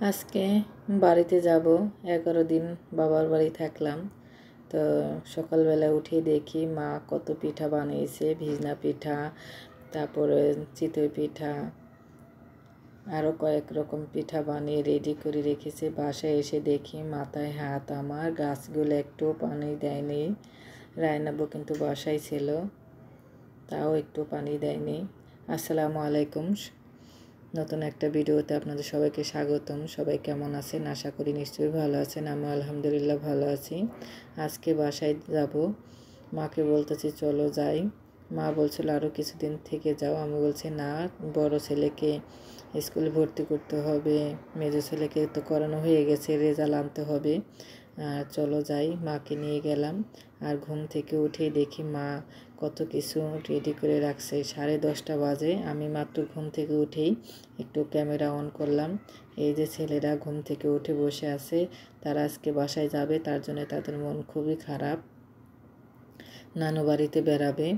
আজকে বাড়িতে যাব 11 দিন বাবার বাড়ি থাকলাম। তো সকালবেলা উঠে দেখি মা কত পিঠা বানিয়েছে, ভিজনা পিঠা, তারপরে চিতই পিঠা, আরও কয়েক রকম পিঠা বানিয়ে রেডি করে রেখেছে। বাসায় এসে দেখি মাথায় হাত, আমার গাছগুলো একটু পানি দেয়নি। রায়নাবু কিন্তু বাসায় ছিল, তাও একটু পানি দেয়নি। আসসালামু আলাইকুম, নতুন একটা ভিডিওতে আপনাদের সবাইকে স্বাগতম। সবাই কেমন আছেন? আশা করি নিশ্চয়ই ভালো আছেন। আমি আলহামদুলিল্লাহ ভালো আছি। আজকে বাসায় যাব, মাকে বলতেছি চলো যাই। মা বলছিল আরও কিছুদিন থেকে যাও। আমি বলছি না, বড় ছেলেকে স্কুলে ভর্তি করতে হবে, মেজো ছেলেকে তো করানো হয়ে গেছে, রেজাল্ট আনতে হবে, চলো যাই। মাকে নিয়ে গেলাম। আর ঘুম থেকে উঠেই দেখি মা কত কিছু রেডি করে রাখছে। 10:30 বাজে। আমি মাত্র ঘুম থেকে উঠেই একটু ক্যামেরা অন করলাম। এই যে ছেলেরা ঘুম থেকে উঠে বসে আছে, তারা আজকে বাসায় যাবে, তার জন্য তাদের মন খুবই খারাপ। নানু বাড়িতে বেড়াবে,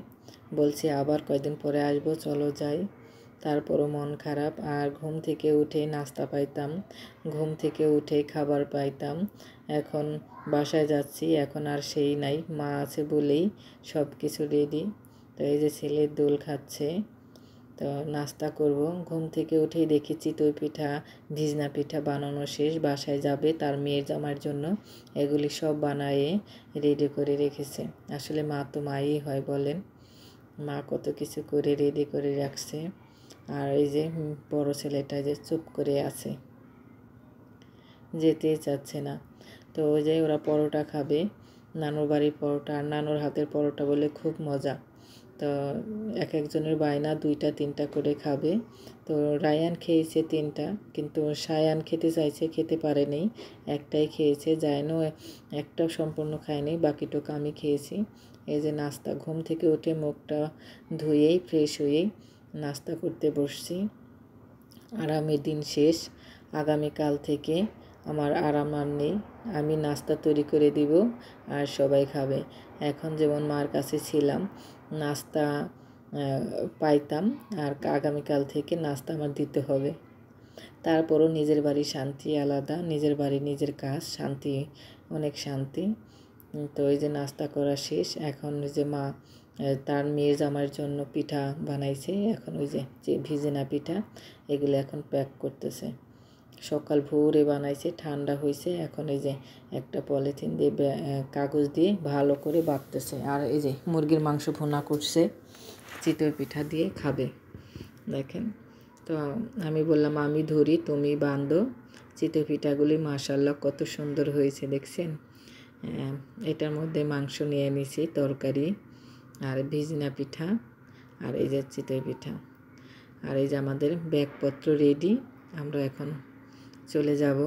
বলছি আবার কয়দিন পরে আসবো, চলো যাই। তারপরও মন খারাপ। আর ঘুম থেকে উঠে নাস্তা পাইতাম, ঘুম থেকে উঠে খাবার পাইতাম। এখন বাসায় যাচ্ছি, এখন আর সেই নাই, মা আছে বলেই সব কিছু রেডি। তো এই যে ছেলে দোল খাচ্ছে, তো নাস্তা করব। ঘুম থেকে উঠেই দেখি চিতই পিঠা, ভিজনা পিঠা বানানো শেষ। বাসায় যাবে তার মেয়ের জামার জন্য, এগুলি সব বানায়ে রেডি করে রেখেছে। আসলে মা তো মাই হয় বলেন, মা কত কিছু করে রেডি করে রাখছে। আর এই যে বড় ছেলেটা যে চুপ করে আছে, যেতেই চাচ্ছে না। তো ওই যে ওরা পরোটা খাবে, নানুর বাড়ির পরোটা, আর নানুর হাতের পরোটা বলে খুব মজা। তো এক একজনের বায়না 2টা 3টা করে খাবে। তো রায়ান খেয়েছে 3টা, কিন্তু সায়ান খেতে চাইছে, খেতে পারেনি, একটাই খেয়েছে। জায়নও একটাও সম্পূর্ণ খায়নি, বাকিটুকু আমি খেয়েছি। এই যে নাস্তা, ঘুম থেকে উঠে মুখটা ধুয়েই ফ্রেশ হয়েই নাস্তা করতে বসছি। আরামের দিন শেষ। আগামীকাল থেকে আমার আরাম আর নেই। আমি নাস্তা তৈরি করে দিব আর সবাই খাবে। এখন যেমন মার কাছে ছিলাম, নাস্তা পাইতাম, আর আগামীকাল থেকে নাস্তা আমার দিতে হবে। তারপরও নিজের বাড়ির শান্তি আলাদা, নিজের বাড়ি নিজের কাজ, শান্তি, অনেক শান্তি। তো এই যে নাস্তা করা শেষ। এখন ওই যে মা তার মেয়ের জামার জন্য পিঠা বানাইছে। এখন ওই যে ভিজেনা পিঠা, এগুলো এখন প্যাক করতেছে। সকাল ভোরে বানাইছে, ঠান্ডা হয়েছে। এখন এই যে একটা পলিথিন দিয়ে কাগজ দিয়ে ভালো করে বাঁধতেছে। আর এই যে মুরগির মাংস ভুনা করছে, চিতই পিঠা দিয়ে খাবে, দেখেন। তো আমি বললাম আমি ধরি, তুমি বাঁধো। চিতই পিঠাগুলি মাশাআল্লাহ কত সুন্দর হয়েছে, দেখছেন। এটার মধ্যে মাংস নিয়ে নিছি, তরকারি, আর ভিজনা পিঠা, আর এই যে চিতই পিঠা। আর এই যে আমাদের ব্যাগপত্র রেডি, আমরা এখন চলে যাব।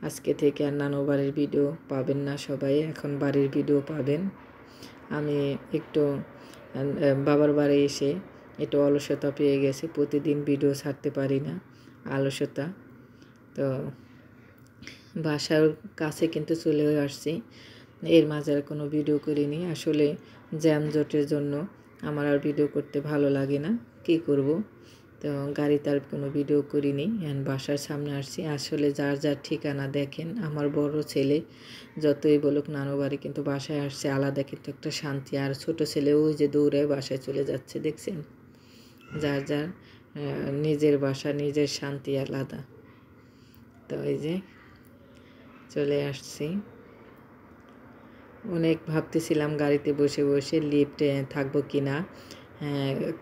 আজকে থেকে আর নানু বাড়ির ভিডিও পাবেন না সবাই, এখন বাড়ির ভিডিও পাবেন। আমি একটু বাবার বাড়ি এসে একটু অলসতা পেয়ে গেছে, প্রতিদিন ভিডিও ছাড়তে পারি না, অলসতা। তো বাসার কাছে কিন্তু চলে আসছি, এর মাঝে আর কোনো ভিডিও করিনি। আসলে জ্যামজটের জন্য আমার আর ভিডিও করতে ভালো লাগে না, কী করব। তো গাড়িতে আর কোনো ভিডিও করিনি, বাসার সামনে আসছি। আসলে যার যার ঠিকানা দেখেন, আমার বড় ছেলে যতই বলুক নানু বাড়ি, কিন্তু বাসায় আসছে আলাদা কিন্তু একটা শান্তি। আর ছোট ছেলে ওই যে দৌড়ে বাসায় চলে যাচ্ছে, দেখছেন। যার যার নিজের বাসা, নিজের শান্তি আলাদা। তো এই যে চলে আসছি। অনেক ভাবতেছিলাম গাড়িতে বসে বসে লিফটে থাকবো কি না,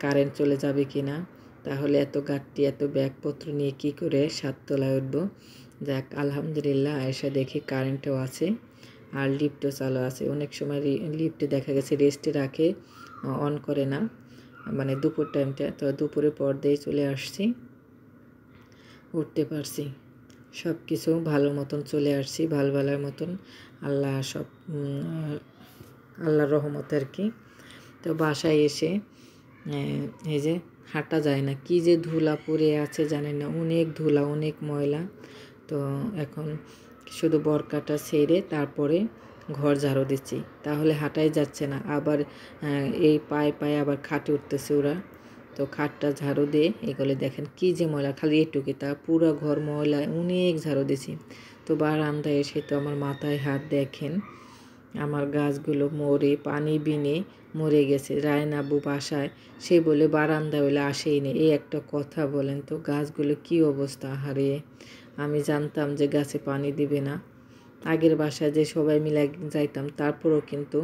কারেন্ট চলে যাবে কি না, তাহলে এত গাড়ি এত ব্যাগপত্র নিয়ে কী করে 7 তলায় উঠবো। যাক আলহামদুলিল্লাহ, এসে দেখি কারেন্টও আছে আর লিফটও চালু আছে। অনেক সময় লিফটে দেখা গেছে রেস্টে রাখে, অন করে না, মানে দুপুর টাইমটা। তো দুপুরের পর দিয়ে চলে আসছি, উঠতে পারছি, সব কিছু ভালো মতন চলে আসছি, ভালোর মতন। আল্লাহর রহমত আর কি। তো বাসায় এসে এই যে হাঁটা যায় না, কি যে ধুলা পড়ে আছে জানেন না, অনেক ধুলা, অনেক ময়লা। তো এখন শুধু বরকাটা ছেড়ে তারপরে ঘর ঝাড়ু দিচ্ছি, তাহলে হাঁটাই যাচ্ছে না। আবার এই পায়ে পায়ে আবার খাটে উঠতেছে ওরা। তো খাটটা ঝাড়ু দিয়ে এগুলো দেখেন কি যে ময়লা, খালি এটুকু তা পুরো ঘর ময়লা, অনেক ঝাড়ু দিছি। তো বারান্দায় এসে তো আমার মাথায় হাত, দেখেন আমার গাছগুলো মরে পানি বিনে মরে গেছে। রায়ন আব্বু বাসায়, সে বলে বারান্দা বলে আসেই নেই, এই একটা কথা বলেন তো, গাছগুলো কি অবস্থা। হারিয়ে আমি জানতাম যে গাছে পানি দিবে না, আগের বাসায় যে সবাই মিলে যাইতাম, তারপরেও কিন্তু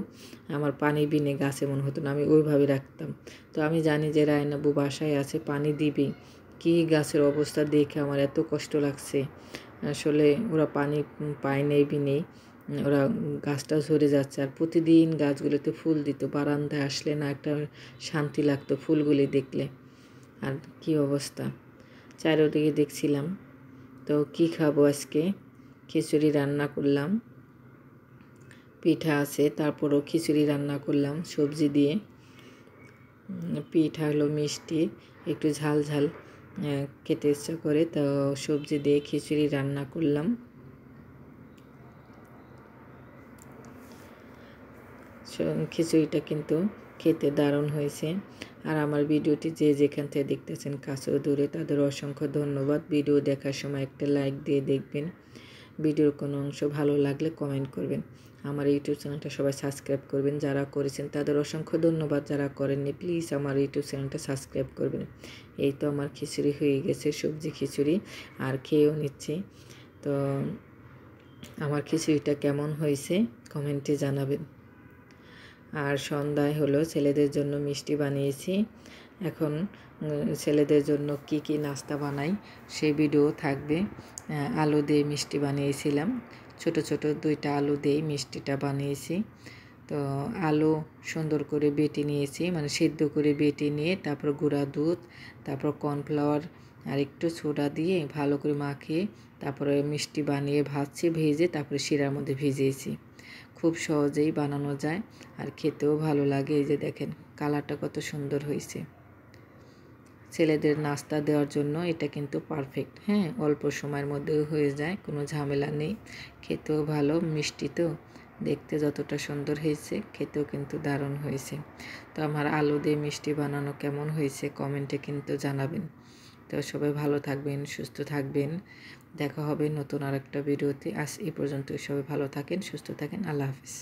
আমার পানি বিনে গাছে মনে হতো না, আমি ওইভাবে রাখতাম। তো আমি জানি যে রায়ন আব্বু বাসায় আছে, পানি দিবে, কি গাছের অবস্থা দেখে আমার এত কষ্ট লাগছে। আসলে ওরা পানি পায় নেই বিনেই ওরা গাছটা ঝরে যাচ্ছে। আর প্রতিদিন গাছগুলোতে ফুল দিত, বারান্দায় আসলে না একটা শান্তি লাগতো ফুলগুলি দেখলে। আর কি অবস্থা, চারিদিকে দেখছিলাম। তো কি খাবো আজকে, খিচুড়ি রান্না করলাম, পিঠা আছে, তারপরও খিচুড়ি রান্না করলাম সবজি দিয়ে। পিঠা হলো মিষ্টি, একটু ঝাল ঝাল খেতে ইচ্ছা করে, তো সবজি দিয়ে খিচুড়ি রান্না করলাম। খিচুড়িটা কিন্তু খেতে দারুণ হয়েছে। আর আমার ভিডিওটি যে যেখান থেকে দেখতেছেন কাছে ও দূরে, তাদের অসংখ্য ধন্যবাদ। ভিডিও দেখার সময় একটা লাইক দিয়ে দেখবেন। ভিডিওর কোনো অংশ ভালো লাগলে কমেন্ট করবেন। আমার ইউটিউব চ্যানেলটা সবাই সাবস্ক্রাইব করবেন, যারা করেছেন তাদের অসংখ্য ধন্যবাদ, যারা করেননি প্লিজ আমার ইউটিউব চ্যানেলটা সাবস্ক্রাইব করবেন। এই তো আমার খিচুড়ি হয়ে গেছে, সবজি খিচুড়ি, আর খেয়েও নিচ্ছি। তো আমার খিচুড়িটা কেমন হয়েছে কমেন্টে জানাবেন। আর সন্ধ্যায় হলো ছেলেদের জন্য মিষ্টি বানিয়েছি। এখন ছেলেদের জন্য কি কি নাস্তা বানাই সেই ভিডিও থাকবে। আলু দিয়ে মিষ্টি বানিয়েছিলাম, ছোট ছোট 2টা আলু দিয়ে মিষ্টিটা বানিয়েছি। তো আলু সুন্দর করে বেটে নিয়েছি, মানে সিদ্ধ করে বেটে নিয়ে তারপর গুঁড়া দুধ, তারপর কর্নফ্লাওয়ার আর একটু সোডা দিয়ে ভালো করে মাখিয়ে তারপরে মিষ্টি বানিয়ে ভাজছি, ভেজে তারপরে শিরার মধ্যে ভিজিয়েছি। খুব সহজেই বানানো যায় আর খেতেও ভালো লাগে। এই যে দেখেন কালারটা কত সুন্দর হয়েছে। ছেলেদের নাস্তা দেওয়ার জন্য এটা কিন্তু পারফেক্ট। হ্যাঁ, অল্প সময়ের মধ্যেও হয়ে যায়, কোনো ঝামেলা নেই, খেতেও ভালো, মিষ্টি তো দেখতে যতটা সুন্দর হয়েছে খেতেও কিন্তু দারুণ হয়েছে। তো আমার আলু দিয়ে মিষ্টি বানানো কেমন হয়েছে কমেন্টে কিন্তু জানাবেন। তো সবাই ভালো থাকবেন, সুস্থ থাকবেন, দেখা হবে নতুন আরেকটা ভিডিওতে। আজ এই পর্যন্ত, সবাই ভালো থাকেন, সুস্থ থাকেন, আল্লাহ হাফিজ।